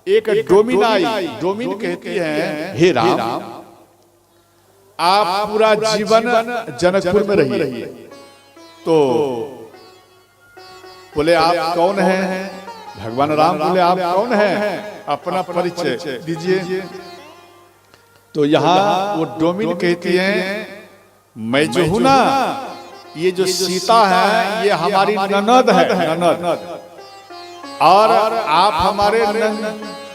एक डोमिन आई। डोमिन कहती है, हे राम, आप पूरा जीवन जनकपुर में रहिए। तो बोले आप कौन हैं? भगवान राम बोले आप कौन हैं? अपना परिचय दीजिए। तो यहाँ वो डोमिन कहती है, मैं जो हूं ना, ये जो सीता है ये हमारी ननद है, ननद। और आप हमारे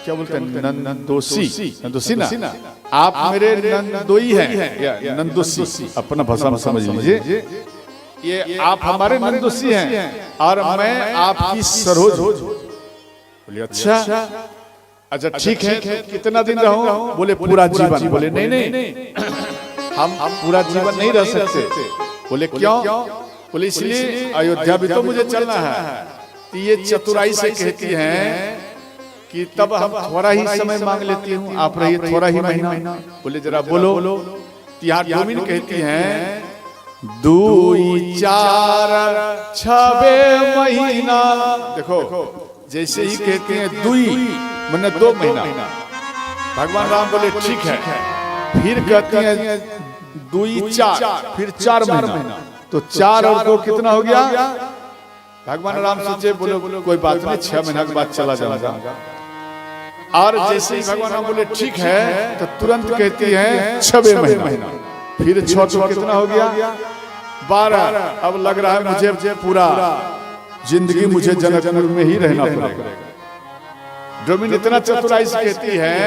क्या बोलते हैं, नंदोसी ना, आप मेरे नंदोई हैं, नंदोसी अपना भाषा में समझ लीजिए। ये आप हमारे नंदोसी हैं और मैं आपकी सरोज। बोले अच्छा अच्छा ठीक है, कितना दिन रहूं? बोले पूरा जीवन। बोले नहीं, हम पूरा जीवन नहीं रह सकते। बोले क्यों? बोले इसलिए अयोध्या भी तो मुझे चलना है। तो ये चतुराई से कहती हैं कि तब हम थोड़ा ही समय मांग लेती हूँ, आप रहिए थोड़ा ही महीना। बोले जरा बोलो। यहाँ डोमिन कहती हैं, 2 4 6 महीना। देखो जैसे ही कहते हैं 2 मैंने 2 महीना। भगवान राम बोले ठीक है। फिर कहते हैं 2 4, फिर 4 महीना। तो 4 और 2 कितना हो गया? भगवान राम सोचे, बोलो कोई बात नहीं, 6 महीना के बाद चला जाऊंगा। और जैसे ही भगवान राम बोले ठीक है, तो तुरंत कहती है 6 महीना। फिर 6 तो कितना हो गया? 12। अब लग रहा है मुझे पूरा जिंदगी मुझे जनकपुर में ही रहना पड़ेगा। डोमिन इतना चतुराई से कहती है,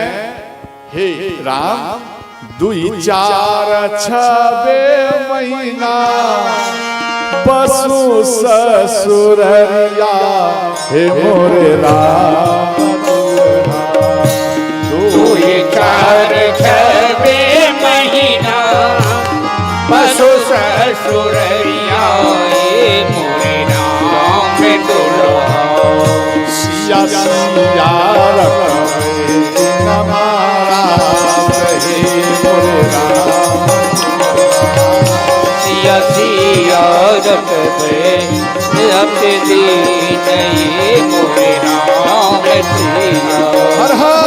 हे राम, 2 4 6 महीना बसु ससुररिया, हे मोरे राम। 2 4 6 महीना बसु ससुररिया, हे मोरे राम दुल्हा। सिया सिया रखवे हमारा, हे मोरे राम। सिया सिया रखवे अपने दीन, ये मोरे राम सिया। हर हर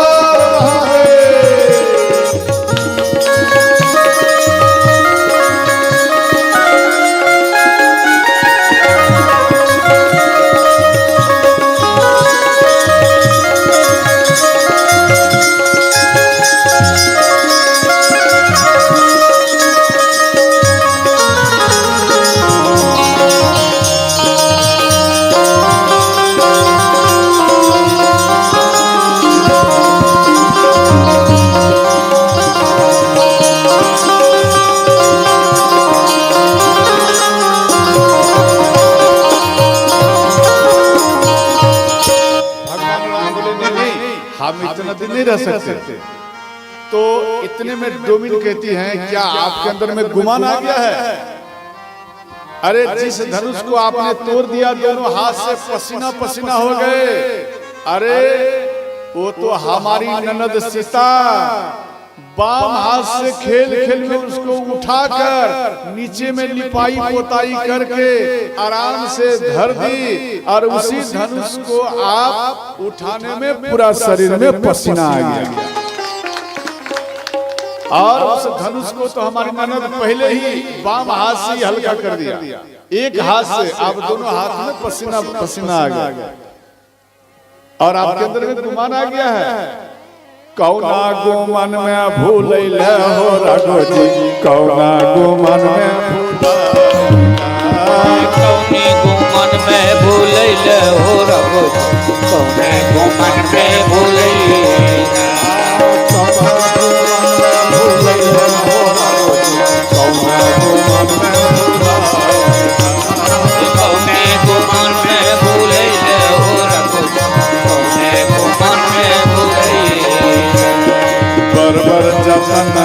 महादेव। हम इतना दिन नहीं रह सकते। तो इतने में डोमिन कहती हैं, क्या आपके अंदर में गुमान आ गया है? अरे जिस धनुष को आपने तोड़ दिया, दोनों हाथ से पसीना पसीना हो गए। अरे वो तो हमारी ननद सीता बाम हाथ से खेल खेल में उसको उठाकर नीचे में लिपाई पोताई करके आराम से धर दी, और उसी धनुष को आप उठाने में पूरा शरीर में पसीना आ गया। और उस धनुष को तो हमारी ननद पहले ही बाम हाथ से ही हल्का कर दिया, एक हाथ से। आप दोनों हाथ में पसीना पसीना आ गया, और आपके अंदर में गुमान आ गया है। कौना गुमान में भूल हो रघु जी, कौना गुमान में कौने गुमान में भूल हो रघु, कौने गुमान में भूल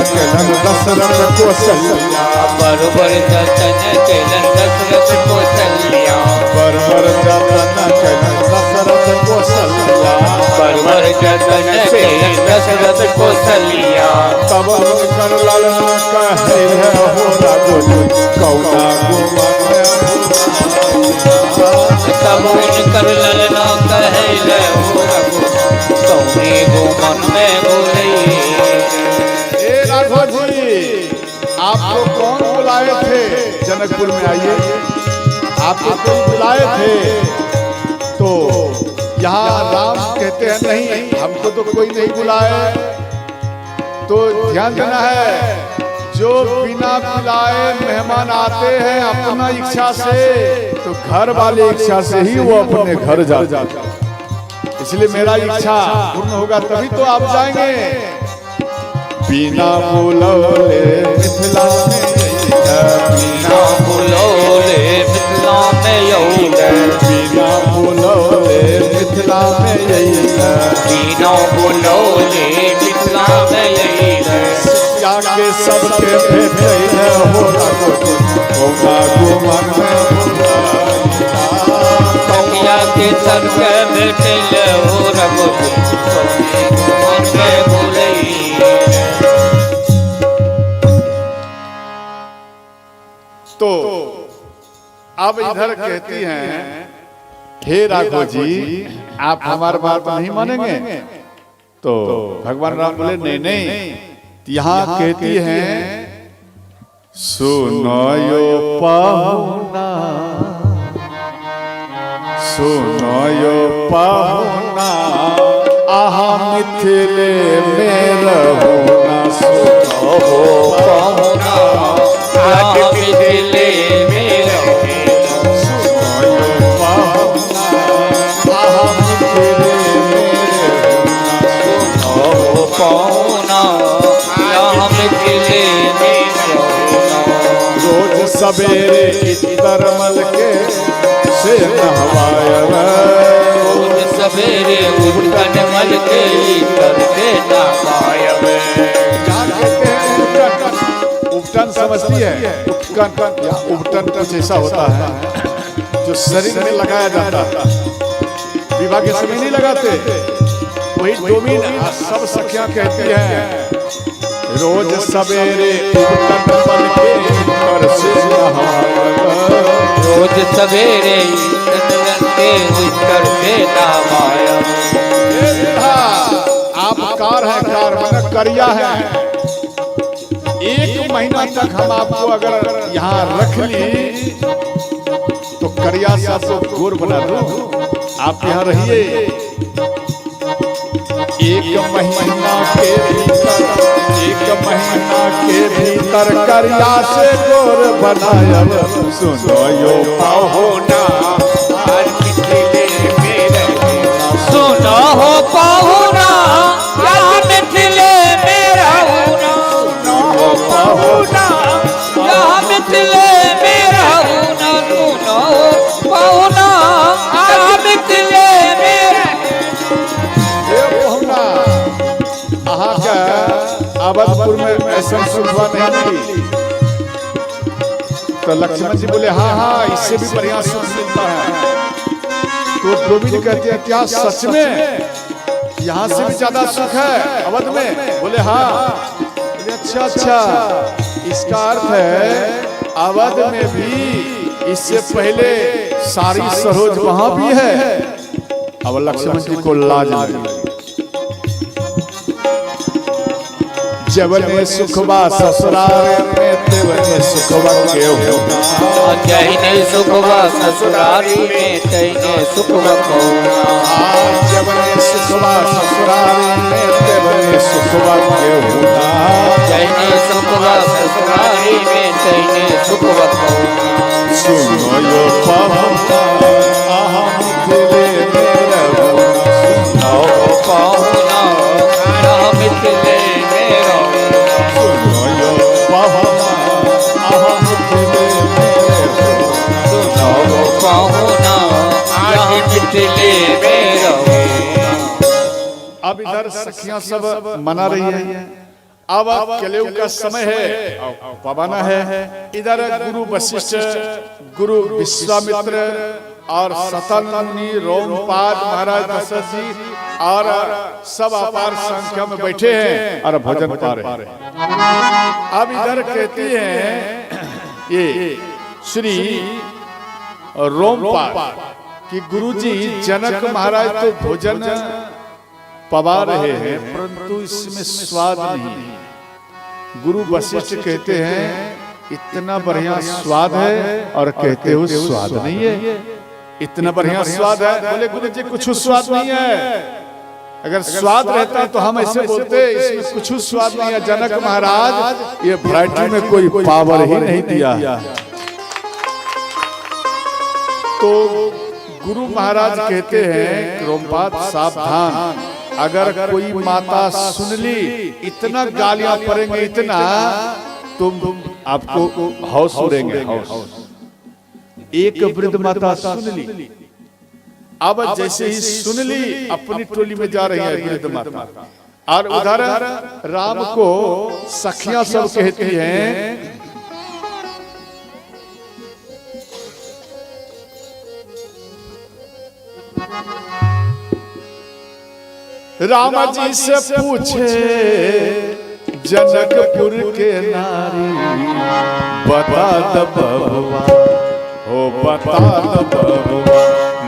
केलन दशरथ कौशल्या, बरोबर जतन केलन दशरथ कौशल्या, बरोबर जतन केलन दशरथ कौशल्या, बरोबर जतन केलन दशरथ कौशल्या। तब कर ललना कहे हो रघु, कौना गुमान में तब कर ललना कहे हो रघु, कौने में आइए, आपको कोई बुलाए थे। तो यहाँ राम कहते हैं नहीं, हमको तो कोई नहीं बुलाए। तो ध्यान देना है, जो बिना बुलाए मेहमान आते हैं अपना इच्छा से, तो घर वाले इच्छा से ही वो अपने घर जाते हैं। इसलिए मेरा इच्छा पूर्ण होगा तभी तो आप जाएंगे। बिना बुलौले मिथिला में, बिना बुलौले मिथिला में यौले, बिना बुलौले मिथिला में यही है, बिना बुलौले मिथिला में यौले। के सबके भेटे हो होगा गुमन में, कौया के सबके भेटे हो रघुपति गुमन में भुलई। तो अब इधर कहती हैं, हे राघव जी आप हमारी बात नहीं मानेंगे। तो भगवान राम बोले नहीं नहीं। यहाँ कहती हैं, सुनो यो पाहुना, सुनो यो पाहुना, आहा मिथिले में रहुना। सुनो पाहुना आहा मिथिले में रहुना, सुनो यो पाहुना, आहा मिथिले में रहुना। सुनो पाहुना आहा मिथिले में रहुना। रोज सवेरे इतर मल के से नहवायब, रोज सवेरे उठन मल के इतर से नहवायब। उपटन समझती है, उपटन या उपटन कुछ ऐसा होता है जो शरीर में लगाया जाता है, विवाह के समय नहीं लगाते। वही डोमिन सब सखियां कहती हैं, रोज सवेरे उपटन मल के इतर से नहवायब, रोज सवेरे के उतर से नहवायब। आप कार है, कार मतलब करिया है। एक महीना तक हम आपको अगर यहाँ रख ली तो करिया से आपको गोर बना दो, आप यहाँ रहिए। एक महीना के भीतर, एक महीना के भीतर करिया से गोर बनायब। सुनो यो पाहुना आज मिथिले में रहुना, सुनो हो पाहुना यहाँ मिथिले में रहुना, सुनो हो पाहुना यहाँ मिथिले में रहुना, सुनो हो पाहुना यहाँ मिथिले में रहुना। अहाँ का अवधपुर में ऐसा सुखवा नहीं मिली। तो लक्ष्मण जी बोले हाँ हाँ इससे भी बढ़िया सुख मिलता है। तो गोविंद कहते हैं क्या सच में यहाँ से भी ज्यादा सुख है अवध में? बोले हाँ। बोले अच्छा अच्छा, इसका अर्थ है अवध में भी इससे पहले सारी सरोज वहां भी है। अब लक्ष्मण जी को लाज लगी। जवने सुखवा ससुराल में तेवने सुखवा के होना, जैने सुखवा ससुरारी में तैने सुखवा होना, जवने सुखवा ससुराल में तेवने सुखवा के होना, जैने सुखवा ससुरारी में तैने सुखवा होना। सुनो यो पाहुना आहा मिथिले में रहुना, सुनो पाहुना आहा मिथिले में रहुना, सुनो यो पाहुना आहा मिथिले में रहुना, सुनो पाहुना आहा मिथिले में रहुना। अब इधर सखियां सब मना रही है। अब कलयुग का समय है, पवना है। इधर गुरु वशिष्ठ, गुरु विश्वामित्र और सतमुनि रोमपाद महाराज दशरथ जी और सब अपार संख्या में बैठे हैं और भजन पा रहे हैं। अब इधर कहती हैं ये श्री रोमपाद कि गुरुजी जनक महाराज तो भोजन पवा रहे हैं परंतु इसमें स्वाद नहीं। गुरु वशिष्ठ कहते हैं इतना बढ़िया स्वाद है और कहते हो स्वाद नहीं है। इतना बढ़िया स्वाद है, बोले गुरु जी कुछ स्वाद नहीं है। अगर स्वाद रहता तो हम ऐसे बोलते, इसमें कुछ स्वाद नहीं है। जनक महाराज ये वैरायटी में कोई पावर ही नहीं दिया। तो गुरु महाराज कहते हैं रोमपाद सावधान, अगर कोई माता सुन ली इतना गालियां पड़ेंगे, इतना तुम आपको हौस उड़ेंगे। एक वृद्ध माता सुन ली, अब जैसे ही सुन ली अपनी टोली में जा रही है वृद्ध माता, और उधर राम को सखियां सब कहती हैं राम जी से पूछे जनकपुर के नारी, बता द बबुआ हो बता द बबुआ,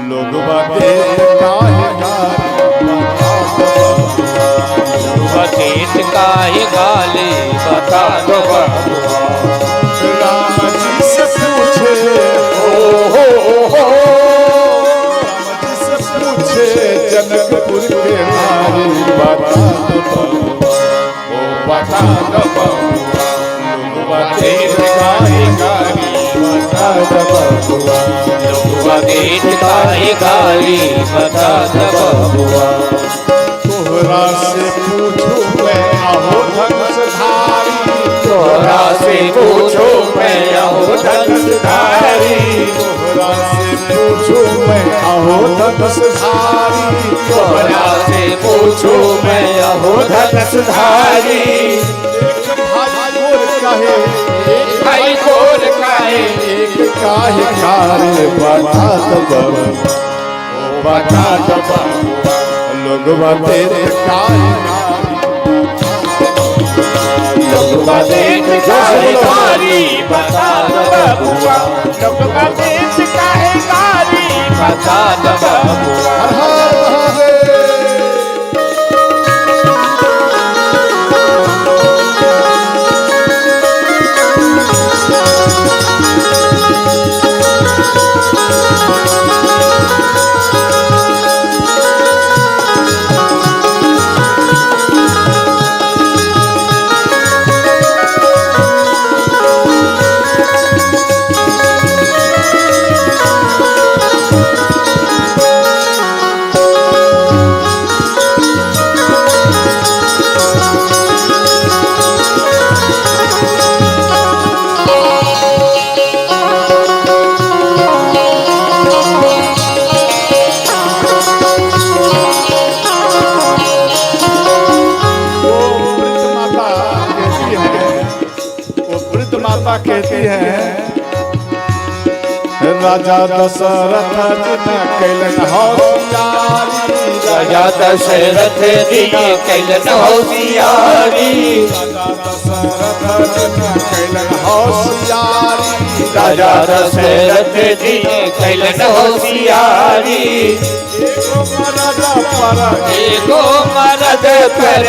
लोग बाते काहे गाली, बतेत काहे गाली, बता दो बबुआ। राम जी से पूछे राम जी से पूछे जनकपुर के नारी, बता द बबुआ हो बता द बबुआ, लोग बाते काहे गाली, बता द बबुआ, बतेत काहे गाली, बता दो बबुआ। तोहरा से पूछो मैं आहो धनुषधारी, तोहरा से पूछो मैं आहो धनुषधारी, तोहरा से पूछो मैं आहो धनुषधारी, तोहरा से पूछो मैं आहो धनुषधारी। एक भाई गोर कहे, एक भाई गोर काहे, एक काहे कारे, बता द बबुआ ओ बता द बबुआ, लोग तेरे काहे लोग बतेत काहे गाली, बता दो बबुआ, लोग बतेत काहे गाली, बता दो बबुआ। कहती है राजा दशरथ जिन कैलन होशियारी, राजा दशरथ जी कैलन होशियारी, राजा दशरथ जिन कैलन होशियारी, राजा दशरथ जी कैलन होशियारी। एगो मरद पर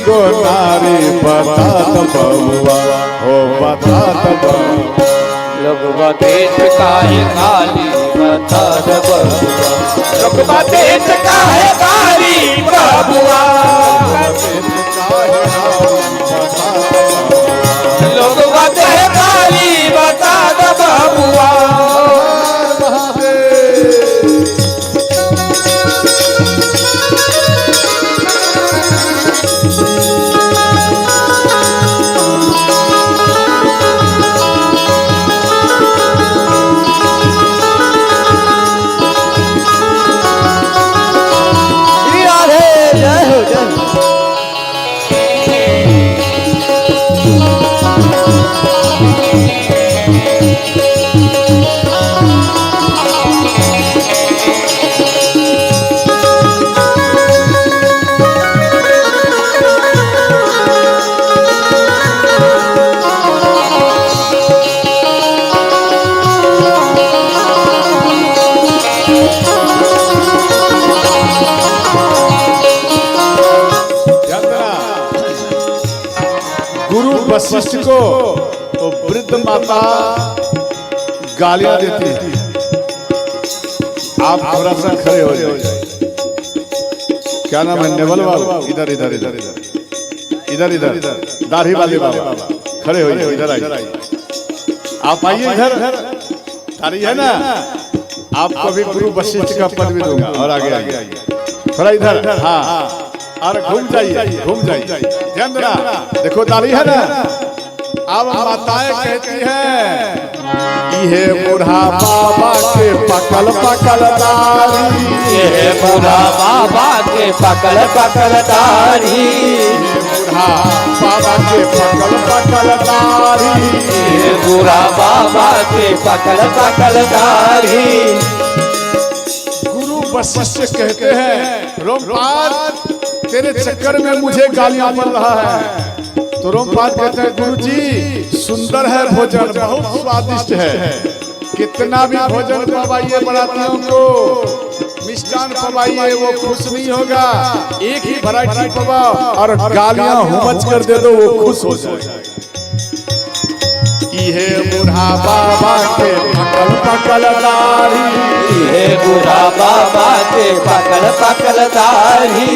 गो नारी, बता द बबुआ हो बता द बबुआ, लोग बतेत काहे गाली, बता दो बबुआ, लोग बतेत काहे गाली, बबुआ, लोग बतेत गाली, बता दो बबुआ। वशिष्ठ को वृद्ध माता गालियां देती है। आप थोड़ा सा खड़े हो जाए। क्या नाम है? नेवल बाबू। इधर इधर इधर इधर इधर इधर दाढ़ी वाले बाबा खड़े हो जाए। इधर आइए, आप आइए इधर। तारी है ना, आपको भी गुरु वशिष्ठ का पद भी दूंगा। और आगे आइए थोड़ा इधर। हाँ, और घूम जाइए, घूम जाइए। ध्यान देना, देखो दाढ़ी है ना। अब माताएं कहती हैं ये बूढ़ा बाबा के पकल पकल दाढ़ी, ये बूढ़ा बाबा के पकल पकल दाढ़ी, बूढ़ा बाबा के पकल पकल दाढ़ी, ये बूढ़ा बाबा के पकल पकल दाढ़ी। गुरु वशिष्ठ कहते हैं रोमपाद तेरे चक्कर में मुझे गालियां पड़ रहा है। तो रोमपाद कहते हैं गुरु जी सुंदर है भोजन, बहुत स्वादिष्ट है। कितना भी भोजन पवाइए बरातियों को, मिष्टान पवाइए, वो खुश नहीं होगा। एक ही वैरायटी पवाओ और गालियां हुमच कर दे दो, वो खुश हो जाएगा। ये बूढ़ा बाबा के पकल पकल दाढ़ी, ये बूढ़ा बाबा के पकल पकल दाढ़ी।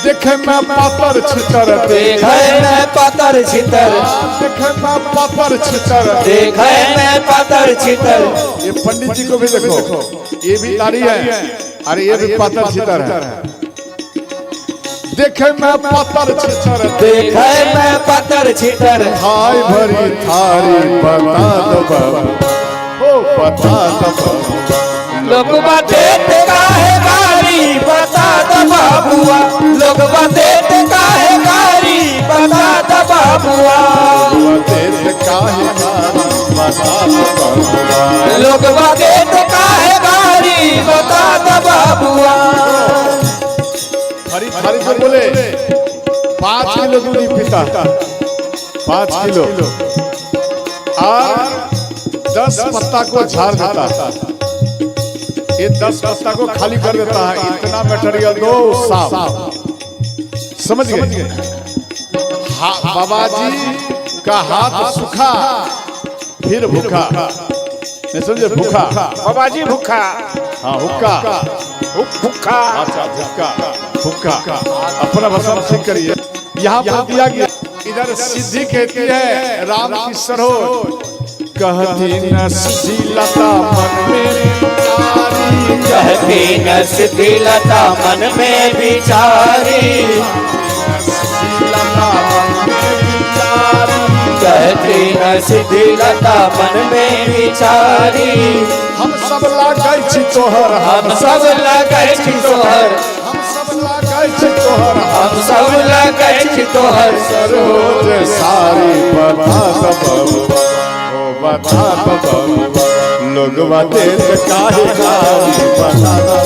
देखे मैं पातर छितर, देखे मैं पातर छितर, देखे मैं पातर छितर, देखे मैं पातर छितर। ये पंडित जी को भी देखो, ये भी दाढ़ी है और ये भी पातर छितर है। देखे मैं पातर छितर, देखे मैं पातर छितर। हाय भरी थारी बता दो बाबा, ओ बता दो बाबा। लोग देते काहे गारी बता दो बाबुआ, लोग देते काहे गारी बता दो बाबुआ, देते काहे गारी बता दो बाबुआ, लोग देते काहे गारी बता दो बाबुआ। हरी थारी को बोले 5 किलो दूध पीता, 5 किलो और 10 पत्ता को झाड़ देता। ये 10 पत्ता को खाली कर देता है। इतना मटेरियल दो साफ, समझ गए? बाबा जी का हाथ सूखा फिर भूखा, नहीं समझे? भूखा बाबा जी भूखा, हाँ हुक्का, भूखा। अच्छा हुक्का अपना भाषा में ठीक करिए। यहाँ पर दिया गया। इधर सिद्धि कहती है राम किशोर हो, कहती न सिद्धि लता मन में विचारी, कहती न सिद्धि लता मन में विचारी, सिद्धि लता मन में विचारी, कहती न सिद्धि लता मन में विचारी। हम सब लागै छी तोहर, हम सब लागै छी तोहर, हम सब लागै छी तोहर, हम सब लागै छी तोहर। सरोज सारी बता दो बता दो, लोगवा देते काहे गारी बता दो,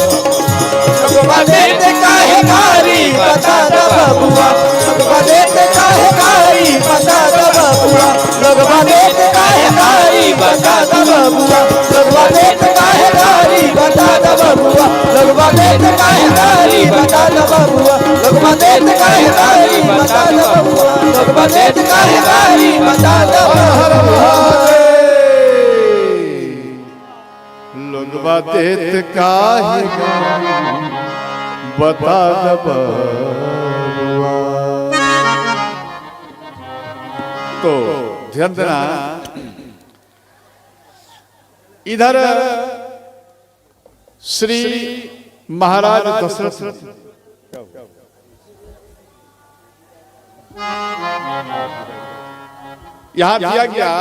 लोगवा देते काहे गारी बता दो बबुआ, लोगवा देते काहे गारी बता दो बबुआ, लोगवा देते काहे गारी बता दो बबुआ, लोगवा देते काहे गारी बता दो बबुआ, लोगवा देते काहे गारी बता दो बबुआ, लोगवा देते काहे गारी बता दो बबुआ, लोगवा देते काहे गारी बता दो बबुआ। लोगवा देते काहे बता दो। तो ध्यान देना, इधर श्री महाराज दशरथ यहां दिया गया।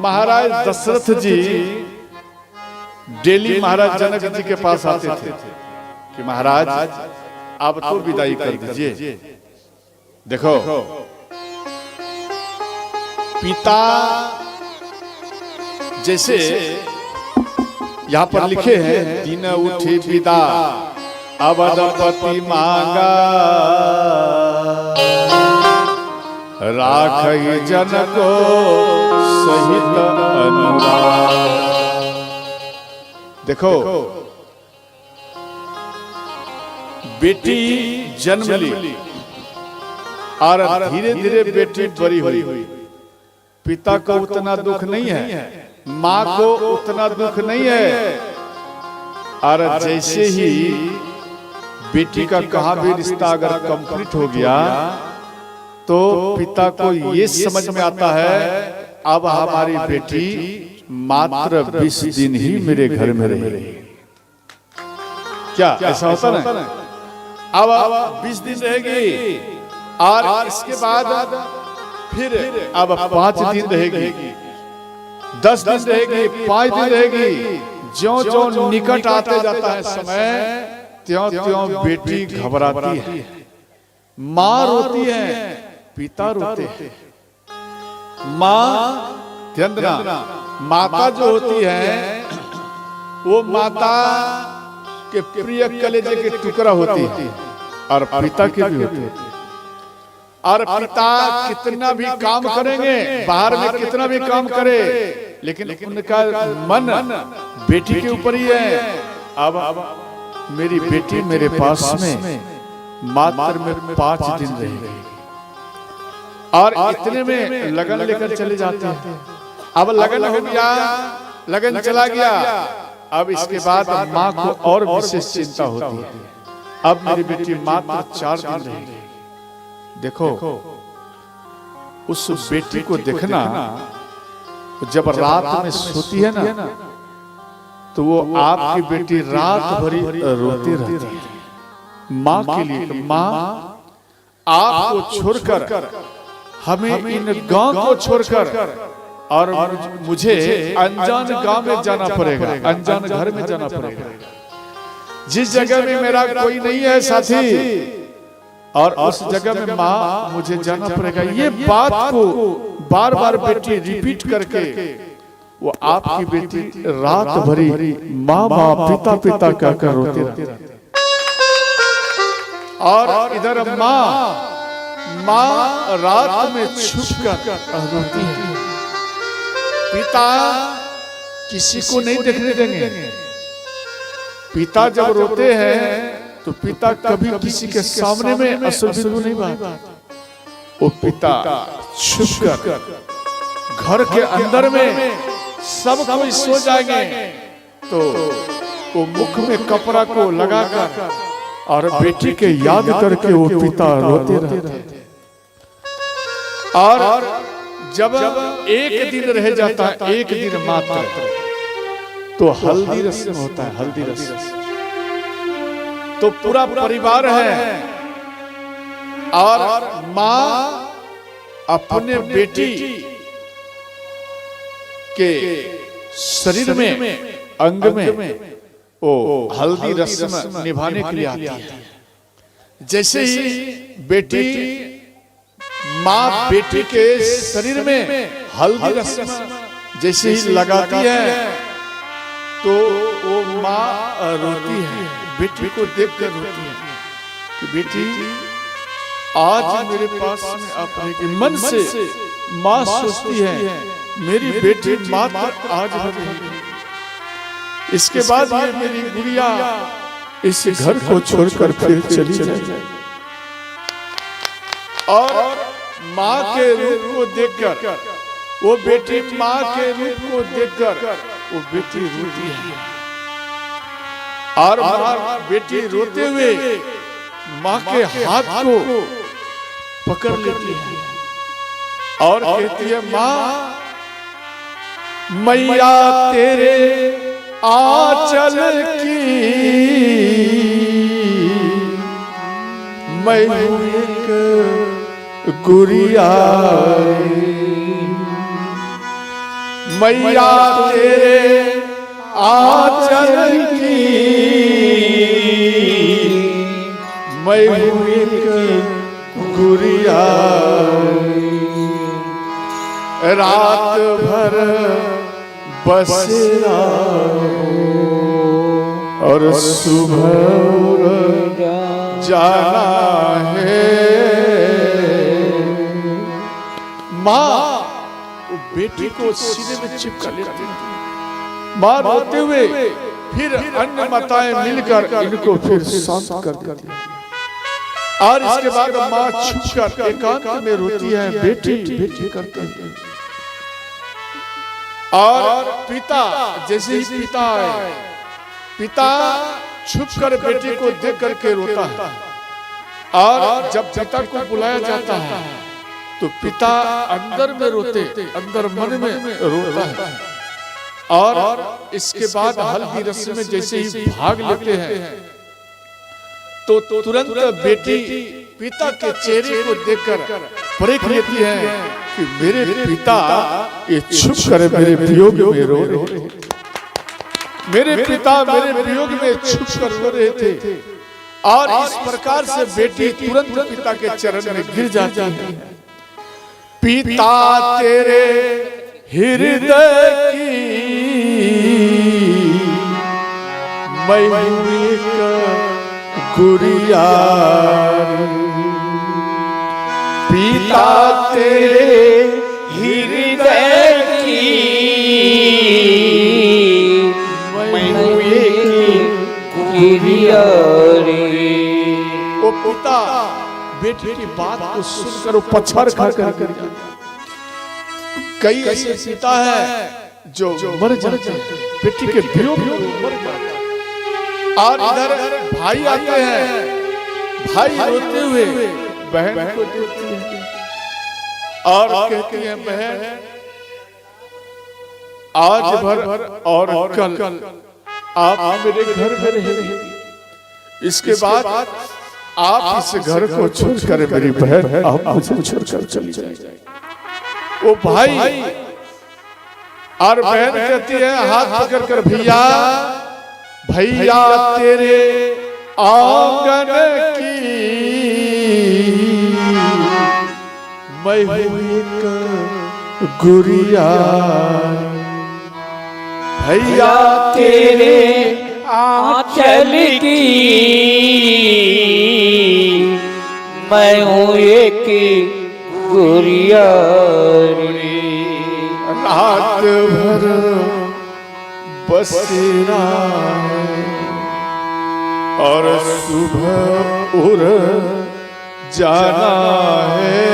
महाराज दशरथ जी डेली महाराज जनक जी के पास आते थे कि महाराज आप तो विदाई कर दीजिए। देखो पिता जैसे यहाँ पर लिखे हैं, दिन उठी विदा अवधपति मांगा, राखई जन को सहित अनुराग। देखो बेटी जन्म ली और धीरे धीरे बेटी बड़ी हुई। पिता को उतना दुख नहीं है, माँ को उतना दुख नहीं है। और जैसे ही बेटी का कहाँ भी रिश्ता अगर कंप्लीट हो गया तो पिता को ये समझ में आता है अब हमारी बेटी मात्र 20 दिन ही मेरे घर में रहेगी। क्या ऐसा होता ना? अब 20 दिन रहेगी और इसके बाद फिर अब 5 दिन रहेगी, 10 दिन रहेगी, 5 दिन रहेगी। ज्यों-ज्यों निकट आते जाता है समय, त्यों-त्यों बेटी घबराती है, माँ रोती है, पिता रोते हैं। माँ ध्यान देना, माता जो होती है वो माता के प्रिय कलेजे के टुकड़ा होती है और पिता के भी होते हैं। और पिता कितना भी काम करेंगे, बाहर में कितना भी काम करे, लेकिन उनका मन बेटी के ऊपर ही है। अब मेरी बेटी मेरे पास में मात्र में 5 दिन रहेगी और इतने में लगन लेकर चले जाते हैं। अब लगन हो गया, लगन चला गया। अब इसके बाद माँ को और विशेष चिंता होती है, अब मेरी बेटी मात्र 4 दिन रहेगी। देखो उस बेटी को देखना, जब रात में सोती है ना तो वो आपकी बेटी रात भरी रोती रहती है माँ के लिए। माँ आपको छोड़कर, हमें इन गांव को छोड़कर और मुझे अनजान गांव में जाना पड़ेगा, अनजान घर में जाना पड़ेगा, जिस जगह में मेरा कोई नहीं है साथी, और उस जगह में माँ मुझे जाना पड़ेगा। ये बात को बार बार बेटी रिपीट करके वो आपकी बेटी रात भरी माँ माँ पिता पिता कहकर रोती रहती। और इधर माँ रात में छुप कर रोती है। पिता किसी को नहीं देखने देंगे। पिता जब रोते हैं तो पिता कभी किसी के सामने में असल बिल्कुल नहीं बात। वो पिता छुप कर घर के अंदर में सब कोई सो जाएंगे तो वो मुख में कपड़ा को लगाकर और बेटी के याद करके वो पिता रोते रहते। और जब एक दिन रह जाता है, एक दिन मात्र, तो हल्दी रस्म होता है। हल्दी रस्म तो पूरा परिवार है और माँ अपने बेटी के शरीर में, अंग में वो हल्दी रस्म निभाने के लिए आती है। जैसे ही बेटी माँ बेटी के शरीर में हल्दी रस्म जैसे ही लगाती है तो वो माँ रोती है, बेटी को देखकर रोती है कि बेटी आज मेरे पास में अपने मन से माँ सोचती है मेरी बेटी मात्र आज रहेगी, इसके बाद ये मेरी गुड़िया इस घर को छोड़कर फिर चली जाएगी। और माँ के रूप को देखकर वो बेटी, माँ के रूप को देखकर वो बेटी रोती है। और माँ बेटी रोते हुए माँ के हाथ को पकड़ लेती है और कहती है माँ मैया तेरे आंचल की मैं हूँ एक गुड़िया, मैया तेरे आंचल की मैं हूँ एक गुड़िया, रात भर बसेरा और सुबह जाना है। माँ बेटी को सीने में चिपका लेती है। माँ रोते हुए फिर अन्य माताएं मिलकर इनको फिर शांत कर देती है। और इसके बाद माँ छुपकर एकांत में रोती है, बेटी बेटी करते हैं। और पिता जैसे ही पिता आए, पिता छुपकर बेटी को देख करके रोता है। और जब पिता को बुलाया जाता है तो पिता अंदर में रोते, अंदर मन में रोता है। और इसके बाद हल्दी रस्म में जैसे ही भाग लेते हैं तो तुरंत बेटी पिता के चेहरे को देखकर परख लेती है कि मेरे पिता ये छुप कर मेरे वियोग में रो रहे हैं, मेरे पिता मेरे वियोग में छुप कर रो रहे थे। और इस प्रकार से बेटी तुरंत पिता के चरण में गिर जाती है। पिता तेरे हृदय की मैं हूँ एक गुड़िया, पिता तेरे हृदय की मैं हूँ एक गुड़िया रे। वो पिता बेटी की बात को सुनकर पछाड़ खा कर कई ऐसे पिता है जो मर जाते हैं, बेटी के वियोग में मर जाते हैं। और इधर भाई आते हैं, भाई रोते हुए बहन को देखती है और कहती है, बहन आज भर और कल आप मेरे घर में रहेंगे, इसके बाद आप इस घर को छोड़कर मेरी बहन आप मुझे छोड़कर चली जाए। वो भाई और बहन कहती है हाथ पकड़ कर, भैया भैया तेरे आंगन की मैं हूँ एक गुड़िया, भैया तेरे आंचल की मैं हूँ एक गुड़िया रे। रात भर बसेरा और सुबह उड़ जाना है,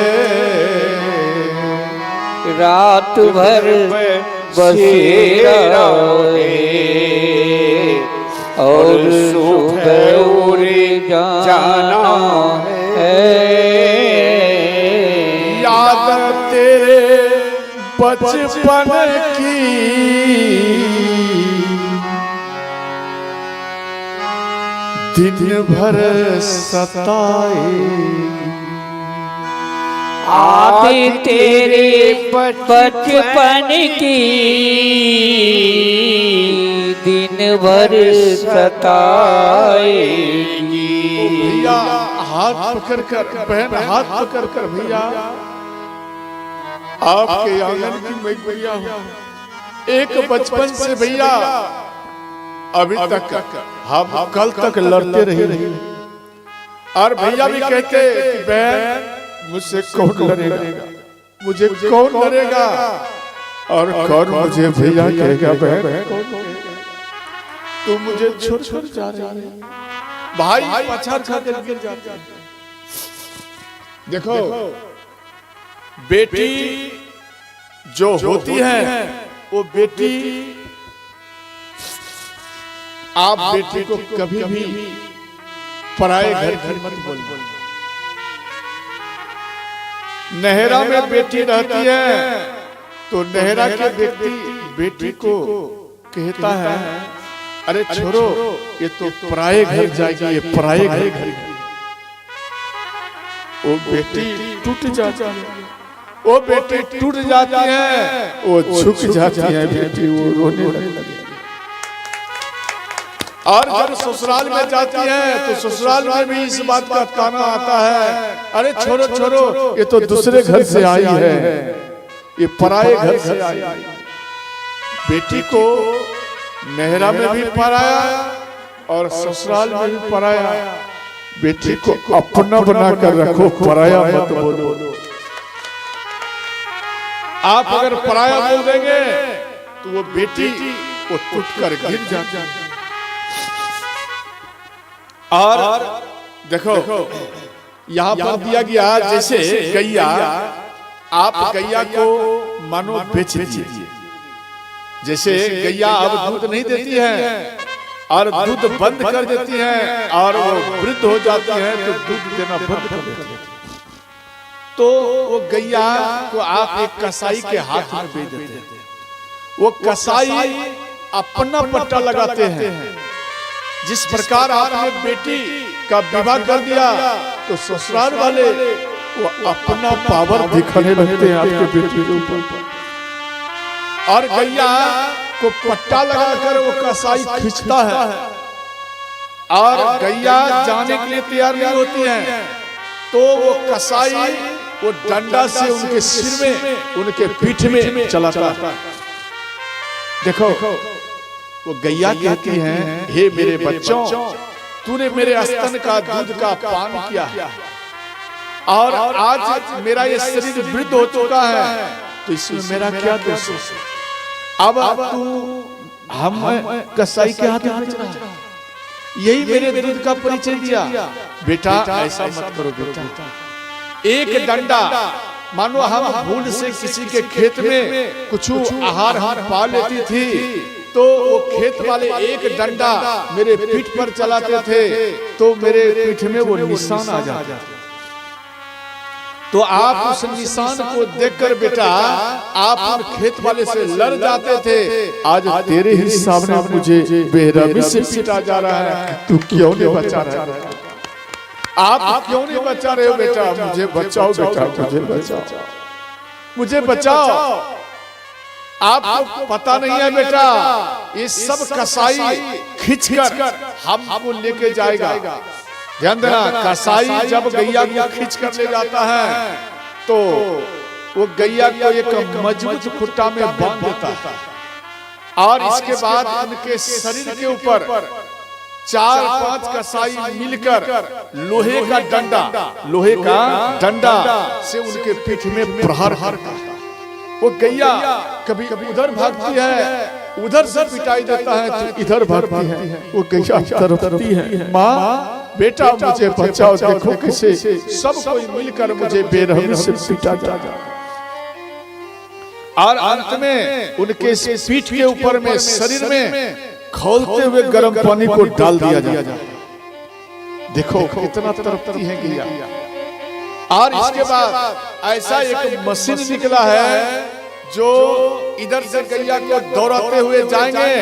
रात भर बसेरा और सुबह उड़ जाना है। याद तेरे बचपन की दिन भर सताए, आदि तेरे बचपन की दिन भर सताएगी। भैया हाथ पकड़ कर, बहन हाथ पकड़ कर, भैया आपके आंगन की मैं गुड़िया हूँ, एक बचपन से भैया अभी तक हम कल तक लड़ते रहे। और भैया भी कहते कि बहन मुझसे कौन लड़ेगा, मुझे कौन लड़ेगा, और कौन मुझे भैया कहेगा बहन तू मुझे छोड़ छोड़ जा रही है। भाई पछाड़ खा कर गिर जाते हैं। देखो बेटी जो होती है वो बेटी, आप बेटी को कभी भी पराए घर की मत बोलो। नहरा में बेटी रहती है तो नहरा के व्यक्ति बेटी को कहता है, अरे छोड़ो ये तो पराए घर जाएगी, ये पराए घर। वो बेटी टूट जाती है, वो बेटी टूट जाती है, वो झुक जाती है बेटी, वो रोने लगती है। और जब ससुराल में जाती है तो ससुराल में भी इस बात का ताना आता है, अरे छोड़ो छोड़ो ये तो दूसरे घर से आई है, ये पराए घर से आई। बेटी को नहरा में भी पराया और ससुराल में भी पराया। बेटी को अपना बना कर रखो, पराया मत बोलो। आप अगर पराया बोल देंगे तो वो बेटी वो टूट कर गिर जाती है। और देखो यहाँ पर दिया गया जैसे गैया, आप गैया को मानो बेच दीजिए। जैसे गैया अब दूध नहीं देती है और दूध बंद कर देती है और वो वृद्ध हो जाती है तो दूध देना बंद कर देती है। तो वो गैया को आप एक कसाई के हाथ में बेच देते हैं। वो कसाई अपना पट्टा लगाते हैं। जिस प्रकार आपने बेटी का विवाह कर दिया तो ससुराल वाले वो अपना पावर दिखाने लगते हैं आपके बेटी के ऊपर। और गैया को पट्टा लगाकर वो कसाई खींचता है और गैया जाने के लिए तैयार नहीं होती है तो वो कसाई वो डंडा से उनके सिर में, उनके पीठ में चलाता है। देखो वो गैया कहती है, हे मेरे बच्चों, तूने मेरे स्तन का दूध का पान किया और आज मेरा ये शरीर वृद्ध हो चुका है तो इसमें मेरा क्या दोष है? अब तू हम कसाई के हाथ में बेच रहा है, यही मेरे दूध का परिचय दिया। बेटा ऐसा मत करो बेटा, एक डंडा, मानो हम भूल से किसी के खेत में कुछ आहार हम पा लेती थी तो वो खेत वाले एक डंडा मेरे पीठ पर चलाते थे तो मेरे पीठ में वो निशान आ जाता। तो आप उस निशान को देखकर बेटा आप उन खेत वाले से लड़ जाते थे। आज तेरे ही सामने मुझे बेरहमी से पीटा जा रहा है, तू क्यों नहीं बचा रहा है? आप क्यों नहीं बचा रहे हो बेटा? मुझे बचाओ बेटा, मुझे बचाओ, मुझे बचाओ। आपको पता नहीं है बेटा, ये सब कसाई खींचकर हमको लेके जाएगा। ध्यान देना, कसाई जब गैया को खींचकर ले जाता है तो वो गैया को एक मजबूत खुट्टा में बांध देता है और इसके बाद उनके शरीर के ऊपर 4-5 कसाई मिलकर लोहे का डंडा से उनके पीठ में प्रहार करता है। वो गैया कभी उधर भागती है, उधर से पिटाई देता है तो इधर भागती है। वो गैया तड़पती है, माँ बेटा मुझे बचाओ, देखो कैसे सब कोई मिलकर मुझे बेरहमी से पीटा जा रहा है। और अंत में उनके पीठ के ऊपर में, शरीर में खौलते हुए गर्म पानी को डाल दिया जाए। देखो कितना तड़पती है गैया। और इसके बाद ऐसा एक मशीन निकला है जो इधर से गैया को दौड़ाते हुए जाएंगे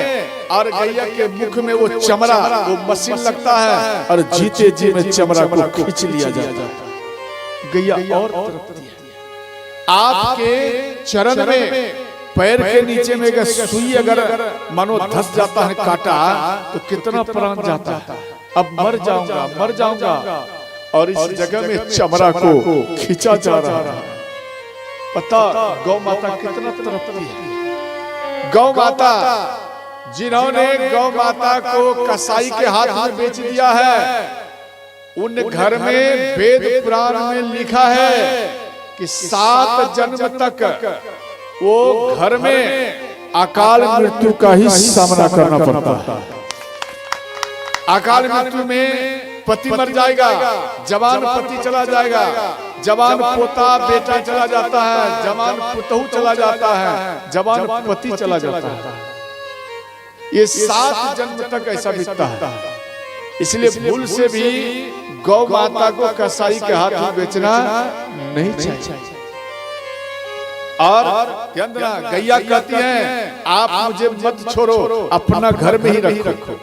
और गैया के मुख में वो चमड़ा, वो मशीन लगता है और जीते जी में चमड़ा को खींच लिया जाता है। गैया और तड़पती है। आपके चरण में, पैर के नीचे में अगर सुई अगर मानो धस जाता है काटा तो कितना प्राण जाता है। अब मर जाऊंगा, मर जाऊंगा, और इस जगह में चमड़ा को खींचा जा रहा है। पता गौ माता कितना तड़पती है। गौ माता, जिन्होंने गौ माता को कसाई के हाथ में बेच दिया है, उन घर में वेद पुराण में लिखा है कि 7 जन्म तक वो घर में अकाल मृत्यु का ही सामना करना पड़ता है। अकाल मृत्यु में पति मर जाएगा, जवान पति चला जाएगा, जवान पोता बेटा चला जाता है, जवान पुतहू चला जाता है, जवान पति चला जाता है। ये 7 जन्म तक ऐसा बीतता है। इसलिए भूल से भी गौ माता को कसाई के हाथ में बेचना नहीं चाहिए। और गैया कहती है, आप मुझे मत छोड़ो, अपना घर में ही रखो।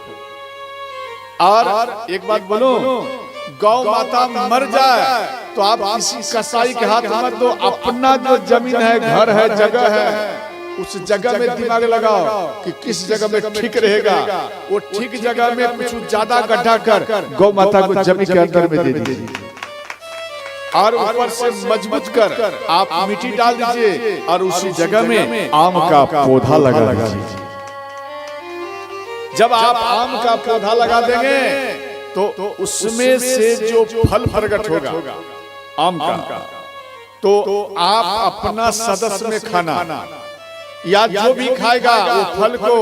और एक बात बोलो, गौ माता मर जाए तो आप किसी कसाई के हाथ मत दो। अपना जो जमीन है, घर है, जगह है, उस जगह में दिमाग लगाओ कि किस जगह में ठीक रहेगा। वो ठीक जगह में कुछ ज्यादा गड्ढा कर गौ माता को जमीन के अंदर में दे दीजिए और ऊपर से मजबूत कर आप मिट्टी डाल दीजिए और उसी जगह में आम का पौधा लगा दीजिए। जब आप आम का पौधा लगा देंगे तो उसमें से जो फल प्रकट होगा आम का, तो आप अपना सदस्य में खाना या जो भी खाएगा वो फल को,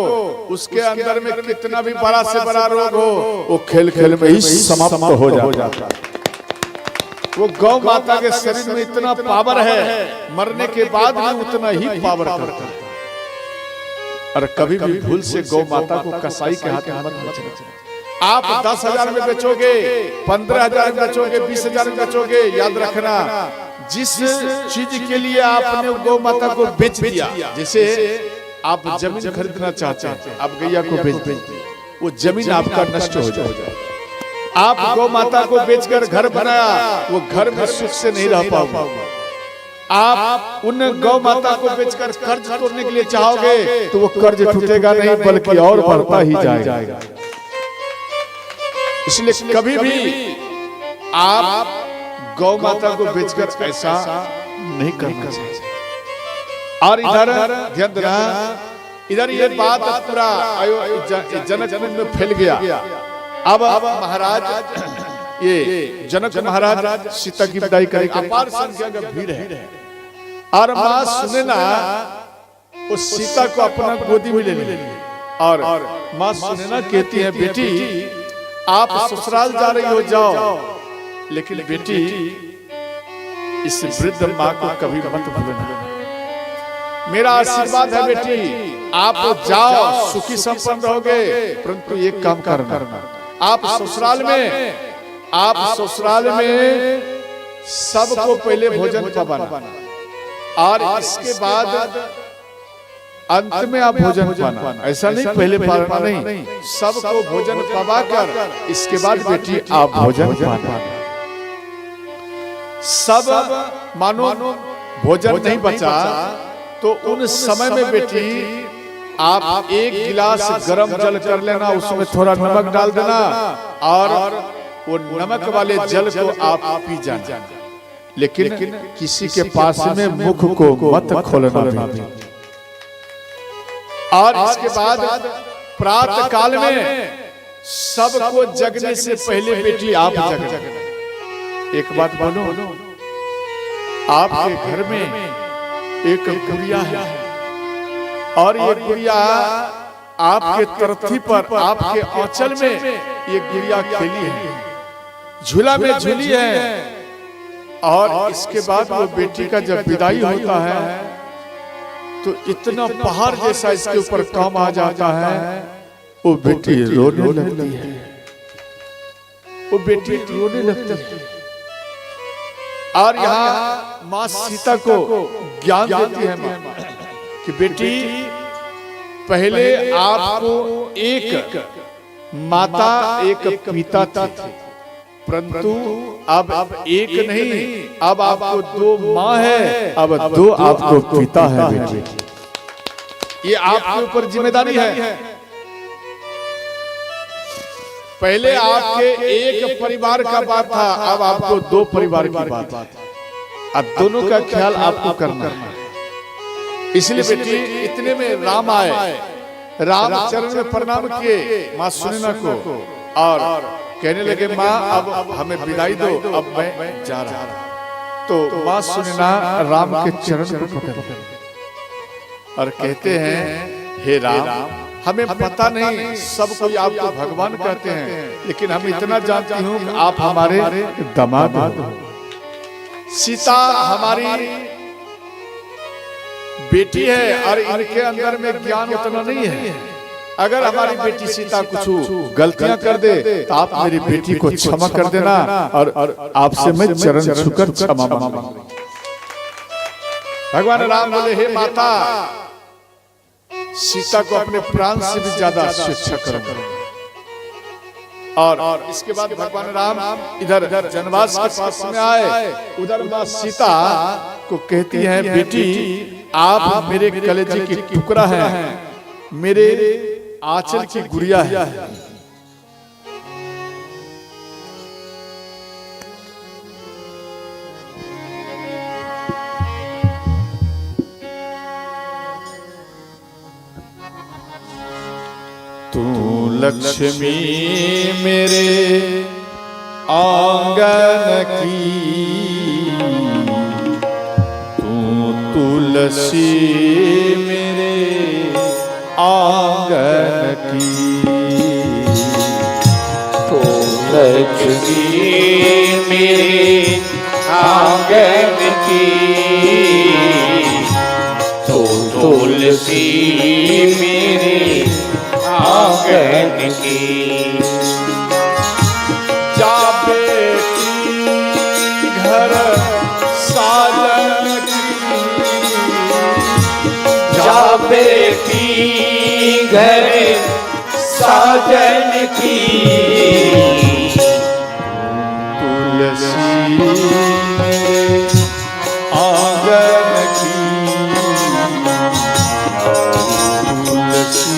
उसके अंदर में कितना भी बड़ा से बड़ा रोग हो वो खेल खेल में ही समाप्त हो जाता है। वो गौ माता के शरीर में इतना पावर है, मरने के बाद भी उतना ही पावर करता है। और कभी भी भूल से गौ माता को कसाई के हाथ में मत बेचना। आप 10,000 में बेचोगे, 15,000 में बेचोगे, 20,000 में बेचोगे, याद रखना जिस चीज के लिए आपने गौ माता को बेच दिया, जैसे आप जमीन खरीदना चाहते हैं, आप गैया को बेच दें, वो जमीन आपका नष्ट हो जाए। आप गौ माता को बेचकर घर बनाया, वो घर में सुख से नहीं रह पाओगे। आप उन गौ माता को बेचकर कर्ज तोड़ने के लिए चाहोगे तो वो कर्ज टूटेगा नहीं बल्कि और बढ़ता ही जाएगा। इसलिए कभी भी आप गौ माता को बेचकर ऐसा नहीं करना चाहिए। और इधर ध्यान देना, इधर ये बात पूरा जनकपुर में फैल गया। अब महाराज ये जनक महाराज सीता की विदाई करेंगे, अपार संख्या का भीड़ है। और माँ सुने ना, उस सीता को अपना गोदी में ले ली। और माँ सुने ना कहती है, बेटी आप ससुराल जा रही हो जाओ, लेकिन बेटी इस वृद्ध माँ को कभी मत भूलना। मेरा आशीर्वाद है बेटी, आप जाओ सुखी संपन्न रहोगे, परंतु एक काम करना, आप ससुराल में सबको पहले भोजन पवाना और इसके बाद अंत में आप भोजन पाना। ऐसा नहीं पहले पाना नहीं, सबको भोजन पवाकर इसके बाद बेटी आप भोजन पाना। सब मानो भोजन नहीं बचा तो उन समय में बेटी आप एक गिलास गरम जल कर लेना, उसमें थोड़ा नमक डाल देना और वो नमक वाले जल को आप पी जाना। लेकिन किसी के पास में मुख को मत खोलना। और इसके बाद प्रातः काल में सबको जगने से पहले बेटी आप जगना। एक बात बोलो, आपके घर में एक गुड़िया है और ये गुड़िया आपके तरथी पर, आपके आंचल में ये गुड़िया खेली है, झूला में झूली है। और इसके बाद वो बेटी का जब विदाई होता है तो इतना पहाड़ जैसा इसके ऊपर काम आ जाता है, वो बेटी रोने लगती है। वो बेटी रोने लगती है। और यहाँ माँ सीता को ज्ञान देती है माँ कि बेटी पहले आपको एक माता एक पिता थे, परंतु अब एक नहीं, अब आपको दो माँ है, अब दो आपको पिता है बेटी। ये आपके ऊपर जिम्मेदारी है। पहले आपके एक परिवार का बात था, अब आपको दो परिवार की बात है। अब दोनों का ख्याल आपको करना है। इसलिए बेटी इतने में राम आए, राम चरण में प्रणाम किए माँ सुनैना को और कहने लगे माँ अब हमें विदाई दो, अब मैं जा रहा हूं। तो माँ सुनैना राम के चरण को पकड़ और कहते हैं, हे राम, हमें पता नहीं सब कोई आपको भगवान कहते हैं, लेकिन हम इतना जानती हूँ कि आप हमारे दामाद हो। सीता हमारी बेटी है और इनके अंदर में ज्ञान उतना नहीं है। अगर हमारी बेटी सीता कुछ गलतियां कर दे तो आप मेरी बेटी को क्षमा कर देना और आपसे मैं चरण छूकर क्षमा मांगूंगा। भगवान राम बोले, हे माता, सीता को अपने प्राण से भी ज्यादा शिक्षा करो। और इसके बाद भगवान राम इधर जनवास के पास में आए, उधर माँ सीता को कहती है, बेटी आप मेरे कलेजे की टुकड़ा है, मेरे आंचल की गुड़िया है। तू लक्ष्मी मेरे आंगन की, तू तुलसी मेरे आंगन की, तू लक्ष्मी मेरे आंगन की, तो तुलसी मेरे आंगन की। जा बेटी घर साजन की, जा बेटी घर साजन की, तुलसी आंगन की, तुलसी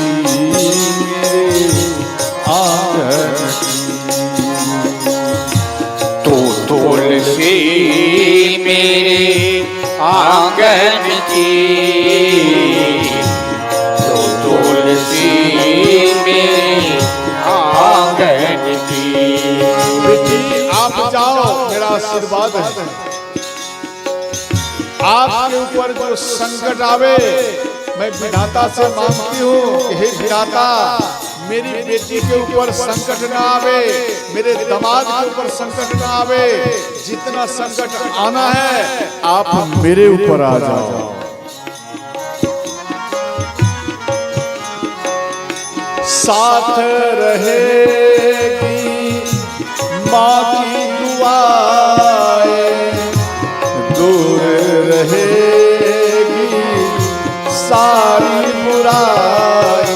आंगन की। तो तुलसी मेरे आंगन की, तो तुलसी मेरे आंगन की। बेटी आप जाओ, मेरा आशीर्वाद है। आपके ऊपर जो संकट आवे, मैं विधाता से मांगती हूँ कि हे विधाता, मेरी बेटी के ऊपर संकट न आवे, मेरे दामाद के ऊपर संकट न आवे। जितना संकट आना है आप मेरे ऊपर आ जाओ। साथ रहेगी माँ की दुआएं, दूर रहेगी सारी बुराई।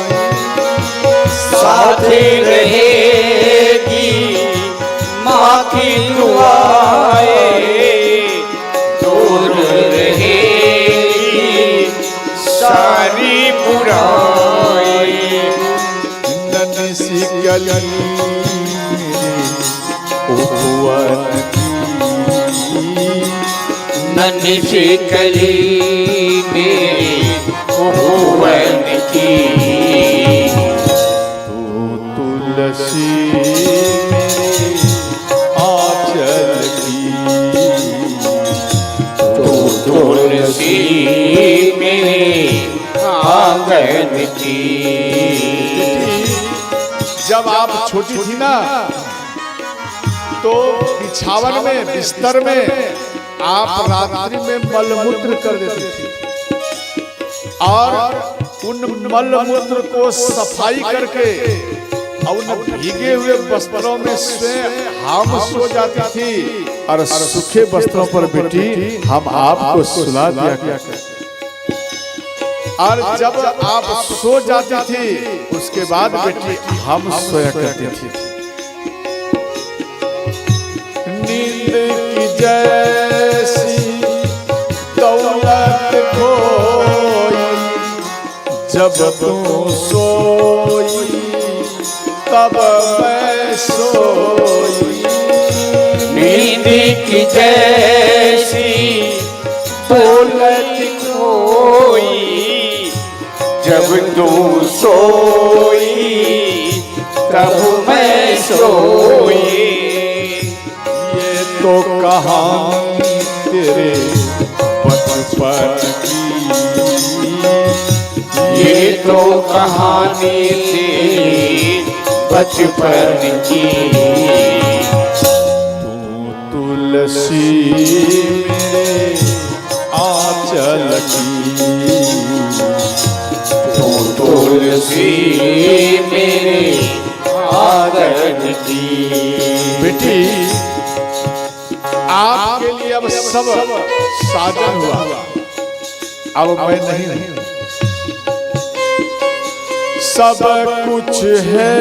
साथ रहेगी माँ की दुआएं, दूर रहेगी सारी बुराई। नन्ही सी गली उपवन की, नन्ही सी गली मेरी उपवन की, तू तुलसी मेरे आंचल की, तो तुलसी मेरे आंगन की। जब आप छोटी थी ना, तो बिछावन में, बिस्तर में आप रात्रि में मलमूत्र कर देती थी, और उन मलमूत्र को सफाई करके और उन भीगे हुए वस्त्रों में स्वयं हम सो जाती थी, और सूखे वस्त्रों पर बेटी हम आपको सुला दिया करते। और जब आप सो जाती थी, उसके बाद बेटी हम सोया करती थी। नींद की जैसी दौलत खोई, जब तू सोई तब मैं सोई। नींद की जैसी दौलत खोई, जब तू सोई तब मैं सोई। ये तो कहानी तेरे बचपन की, ये तो कहानी थी बचपन की। तू तुलसी मेरे आंचल की, तो तुलसी मेरे आंगन की। बेटी आपके लिए अब सब साजन हुआ, अब मैं नहीं। सब कुछ है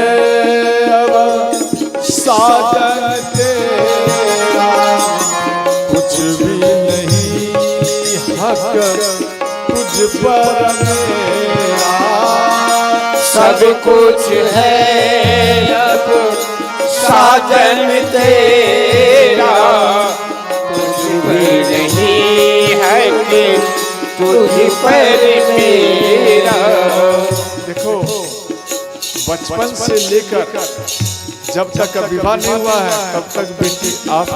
अब साजन तेरा, कुछ भी नहीं हक तुझ पर मेरा। सब कुछ है अब साजन तेरा, कुछ भी नहीं है कि तुझ पर मेरा। देखो, बचपन से लेकर जब तक विवाह नहीं हुआ है तब तक बेटी आप,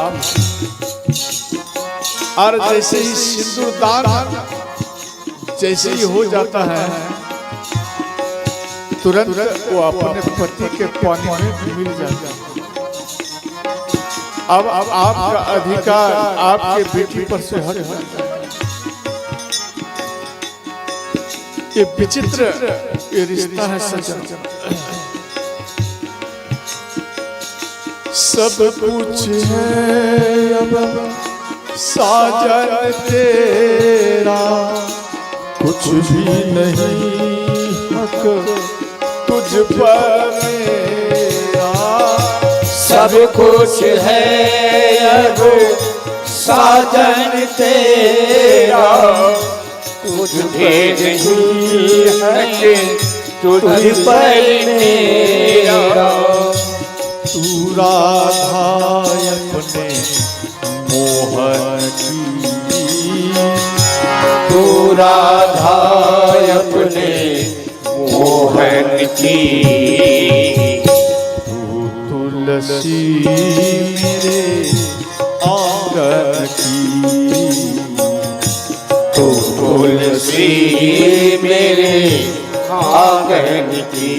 और जैसे ही सिंदूर दान जैसे ही हो जाता है, तुरंत वो अपने पति के पानी में मिल जाता है। अब आपका अधिकार आपके बेटी पर से हट जाता है। ये विचित्र ये रिश्ता है सज्जन। सब कुछ है अब साजन तेरा, कुछ भी नहीं हक तुझ पर मेरा। सब कुछ है अब साजन तेरा, कुछ भी नहीं है तुझ पर मेरा। तू राधा अपने मोहन की, तू राधा अपने मोहन की, तू तुलसी मेरे आंगन की, तू तुलसी मेरे आंगन की।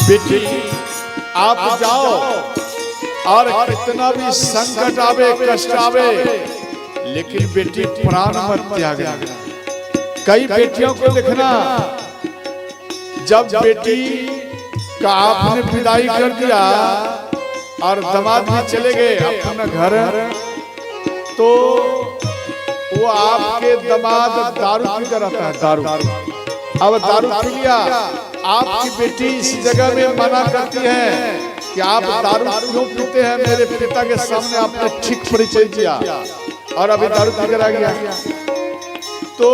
बेटी आप जाओ और कितना भी संकट आवे कष्ट आवे, लेकिन बेटी प्राण मत त्याग। कई बेटियों को देखना, जब बेटी का आपने विदाई कर दिया और दामाद भी चले गए अपना घर, तो वो आपके दामाद दारू पीता रहता है। दारू अब दारू पी लिया, आपकी बेटी इस जगह में मना करती है कि आप दारू क्यों पीते हैं, मेरे पिता के सामने आपने ठीक परिचय दिया और अभी दारू पी कर आ गया। तो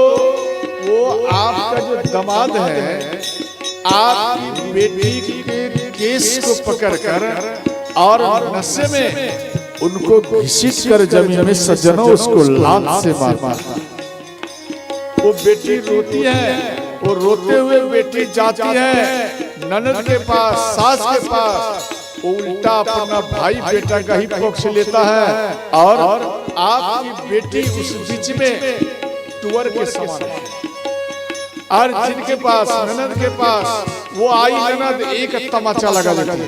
वो आपका जो दामाद है, आपकी बेटी के केस को पकड़कर और नशे में उनको घसीट कर जमीन में सज्जनों उसको लात से मारता। वो बेटी रोती है, वो रोते हुए बेटी जाती है ननद के पास, सास के पास। वो उल्टा अपना भाई बेटा का ही पक्ष लेता है और आपकी बेटी उस बीच में टूअर के समान है। और जिनके पास ननद के पास वो आई ननद एक तमाचा लगा देती है,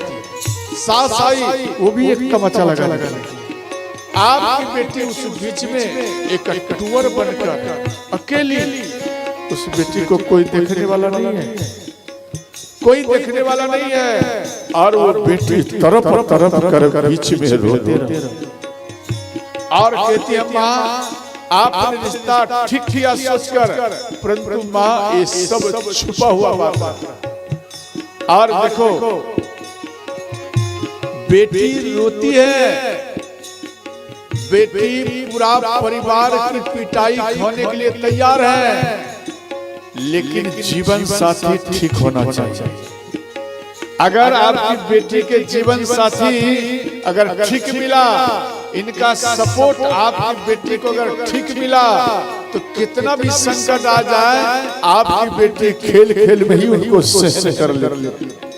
सास आई वो भी एक तमाचा लगा देती है। आपकी बेटी उस बीच में एक टूअर बनकर अकेली, उस बेटी को कोई देखने वाला नहीं है, कोई देखने वाला नहीं है। और वो बेटी तरफ तरफ कर बीच में रोते और कहती है माँ आपने रिश्ता ठीक किया सोचकर, परंतु माँ ये सब छुपा हुआ बात है। और देखो बेटी रोती है, बेटी पूरा परिवार की पिटाई खाने के लिए तैयार है, लेकिन जीवन साथी ठीक होना चाहिए। अगर आपकी बेटी के जीवन साथी अगर ठीक मिला, इनका सपोर्ट आपकी बेटी को अगर ठीक मिला, तो कितना भी संकट आ जाए आपकी बेटी खेल खेल में ही उनको सहन कर लेती है।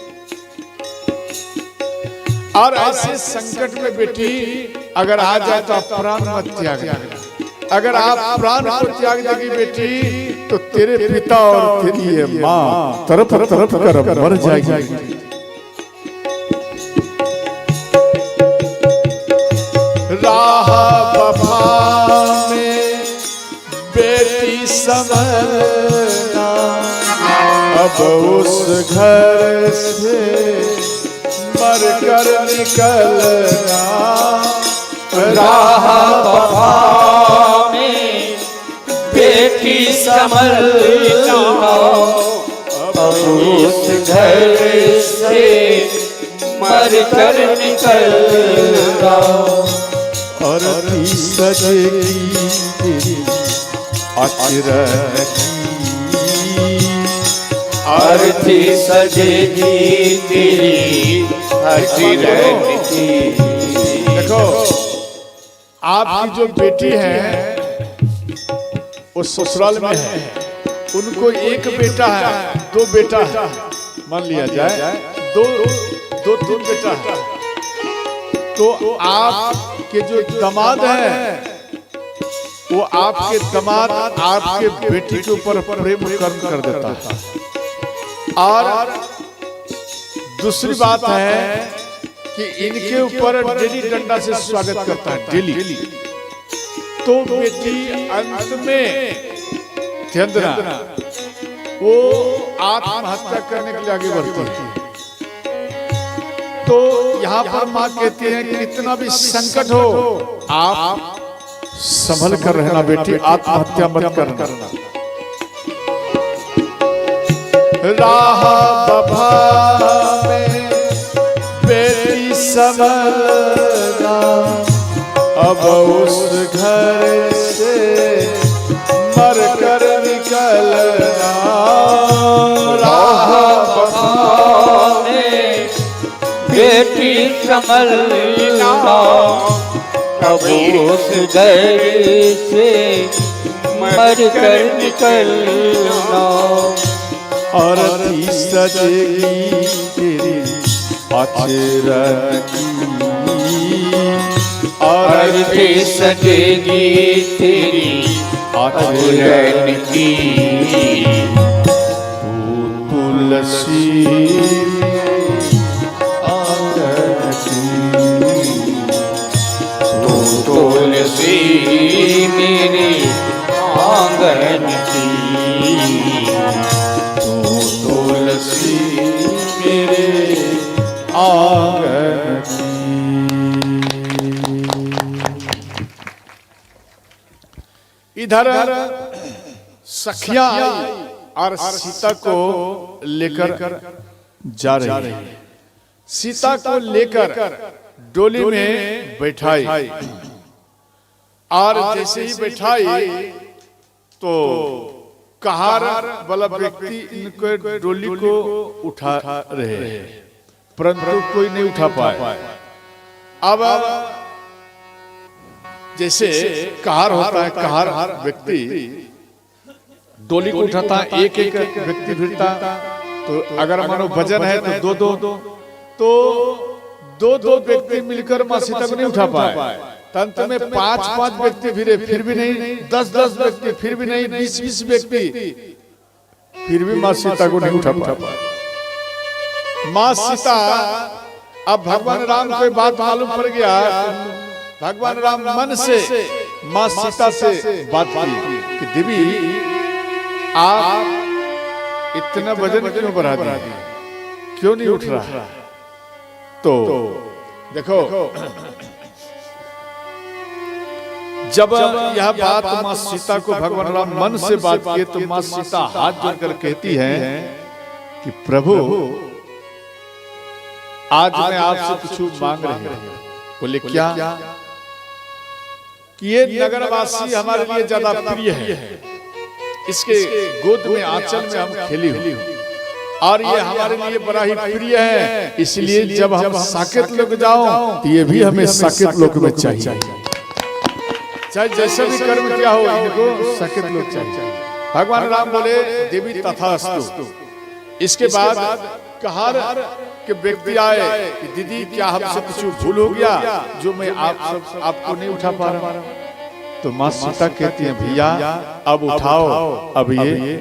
और ऐसे संकट में बेटी अगर आ जाए तो आप प्राण मत त्याग। अगर आप प्राण को त्याग देगी बेटी, तो तेरे पिता और तेरी ये माँ तरफ तरफ कर मर जाएगी। राह वफा में बेटी संभलना, अब उस घर से मर कर निकलना। राह वफा में बेटी संभलना, अब उस घर से मर कर निकलना। और सजेगी तेरी अचरज की, आरती सजेगी तेरी अचरज की। देखो आपकी जो बेटी है वो ससुराल में है, उनको एक बेटा है, दो बेटा है, मान लिया जाए दो तीन बेटा है, तो आपके जो दामाद है वो आपके दामाद आपके बेटी के ऊपर प्रेम कर्म कर देता है। और दूसरी बात है कि इनके ऊपर डेली डंडा से स्वागत करता है, डेली। तो बेटी अंत में चंद्रा वो आत्महत्या करने के लिए आगे बढ़ती है। तो यहाँ पर माँ कहती है कि इतना भी संकट हो, आप संभल कर रहना बेटी, आत्महत्या मत करना। राह बभा में बेटी संभलना, अब उस घर से मर कर निकलना। राह बभा में बेटी संभलना, अब उस घर से मर कर निकलना। और सजेगी तेरी अचरन की, और सजेगी तेरी अचरन की। तुलसी तुलसी मेरे आंगन की, तुलसी मेरे आंगन की। इधर सखियां और सीता को लेकर जा रही है। सीता को लेकर डोली में बैठाई, और जैसे ही बैठाई तो कहार वाला व्यक्ति इनको डोली को उठा रहे हैं, परंतु कोई नहीं उठा पाए। अब जैसे कहार होता है, कहार व्यक्ति डोली को उठाता है, एक एक व्यक्ति भिड़ता। तो अगर मानो वजन है तो दो व्यक्ति मिलकर माँ सीता को नहीं उठा पाए। तंत में 5-5 व्यक्ति भिड़े, फिर भी नहीं, 10-10 व्यक्ति फिर भी नहीं, 20-20 व्यक्ति फिर भी माँ सीता को नहीं उठा पाए। माँ सीता, अब भगवान राम को बात मालूम पड़ गया। भगवान राम मन से माँ सीता से बात की कि देवी आप इतना वजन क्यों बढ़ा दिए, क्यों नहीं उठ रहा। तो देखो, जब यह बात माँ सीता को भगवान राम मन से बात किए तो माँ सीता हाथ जोड़कर कहती है कि प्रभु आज मैं आपसे कुछ मांग रही हूँ। बोले क्या? कि ये नगरवासी हमारे लिए ज्यादा प्रिय है, इसके गोद में आंचल में हम खेली हुई, और ये हमारे लिए बड़ा ही प्रिय है। इसलिए जब हम साकेत लोक जाओ तो ये भी हमें साकेत लोक में चाहिए, चाहे जैसे भी कर्म क्या हो, इनको साकेत लोक चाहिए। भगवान राम बोले देवी तथास्तु। इसके बाद कहार के व्यक्ति आए कि दीदी क्या हमसे कुछ भूल हो गया जो मैं आपको नहीं उठा पा रहा। तो माँ सीता कहती है भैया अब उठाओ, अब ये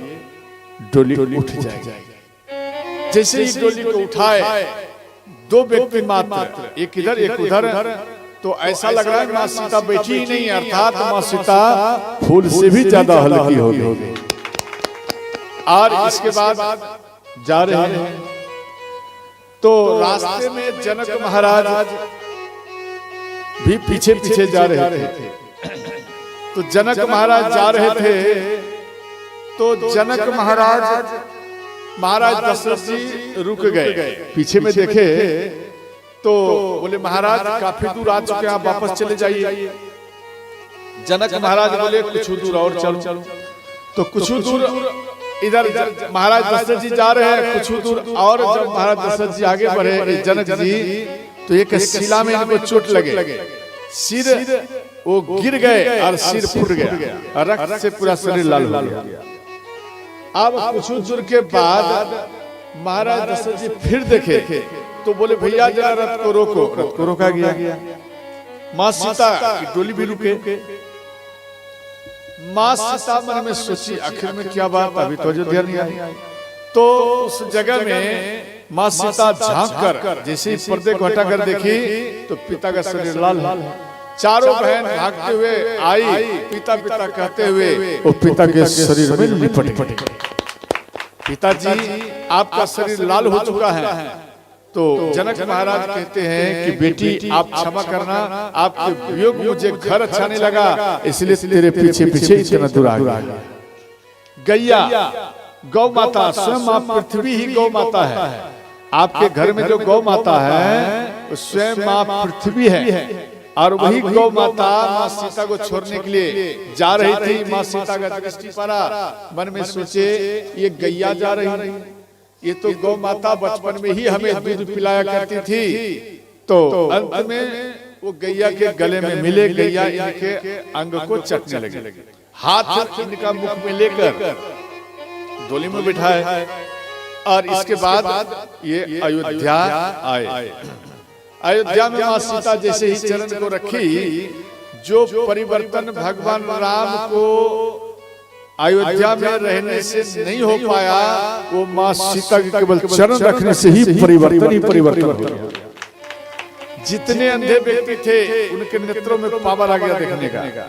डोली उठ जाएगी। जैसे ही डोली को उठाए, 2 व्यक्ति मात्र, एक इधर एक उधर, तो ऐसा लग रहा है माँ सीता बैठी ही नहीं, अर्थात माँ सीता फूल से भी ज्यादा हल्की हो गई। और इसके बाद जा रहे हैं तो रास्ते में जनक महाराज भी पीछे पीछे जा रहे थे। तो जनक महाराज जा रहे थे तो जनक महाराज दशरथ जी रुक गए, पीछे में देखे तो बोले महाराज काफी दूर आ चुके हैं, आप वापस चले जाइए। जनक महाराज बोले कुछ दूर और चलो। तो कुछ दूर इधर महाराज दशरथ जी जा रहे हैं, कुछ दूर और जब महाराज दशरथ जी आगे बढ़े जनक जी, तो एक शिला में इनको चोट लगे, सिर वो गिर गए और सिर फूट गया, रक्त से पूरा शरीर लाल हो गया। अब कुछ दूर के बाद महाराज दशरथ जी फिर देखे तो बोले भैया जरा रथ को रोको। रथ को रोका गया। माँ सीता की डोली भी रुके। माँ सीता मन में सोची आखिर में क्या बात, अभी तो अयोध्या नहीं आई। तो उस जगह में माँ सीता झांक कर जैसे ही पर्दे को हटाकर देखी तो पिता का शरीर लाल है। चारों बहन भागते हुए आई, पिता पिता कहते हुए वो पिता के शरीर में लिपट गई। पिताजी आपका शरीर लाल हो चुका है। तो जनक महाराज कहते हैं कि बेटी आप क्षमा करना, आपके वियोग मुझे घर अच्छा नहीं लगा, इसलिए तेरे पीछे पीछे इतना दूर आ गया। गैया गौ माता, स्वयं आप पृथ्वी ही गौ माता है। आपके घर में जो गौ माता है स्वयं माँ पृथ्वी है। और वही गौ माता माँ सीता को छोड़ने के लिए जा रही थी। माँ सीता का दृष्टि पड़ा, मन में सोचे ये गैया जा रही है, ये तो गौ माता बचपन में ही हमें दूध पिलाया करती थी। तो अंत में वो गैया के गले में मिले, गैया इनके अंग को चटने लगे, हाथ इनका मुख में लेकर डोली में बिठाए। और इसके बाद ये अयोध्या आए। अयोध्या में माँ सीता जैसे ही चरण को रखी, जो परिवर्तन भगवान राम को अयोध्या में रहने से नहीं हो पाया, वो माँ सीता के केवल चरण रखने से ही परिवर्तन हो गया। जितने अंधे व्यक्ति थे उनके नेत्रों में पावर आ गया देखने का,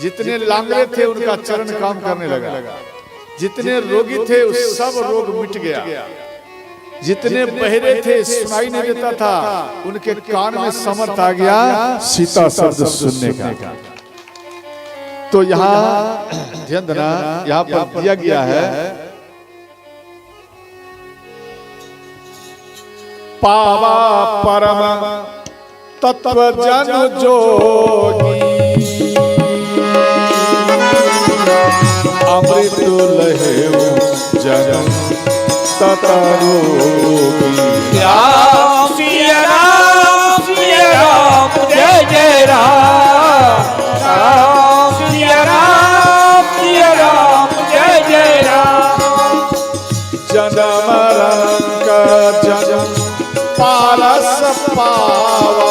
जितने लांगड़े थे उनका चरण काम करने लगा, जितने रोगी थे उस सब रोग मिट गया, जितने बहरे थे सुनाई नहीं देता था उनके कान में समर्थ आ गया सीता शब्द सुनने का। तो यहाँ ध्यान देना, यहाँ पर दिया गया है पावा परम तत्व जन जोगी, अमृत लहेऊ जन ततरोगी। राम सिया राम जय जय राम, राम सिया राम जय जय राम। जन्म रंग जन्म पारस पावा,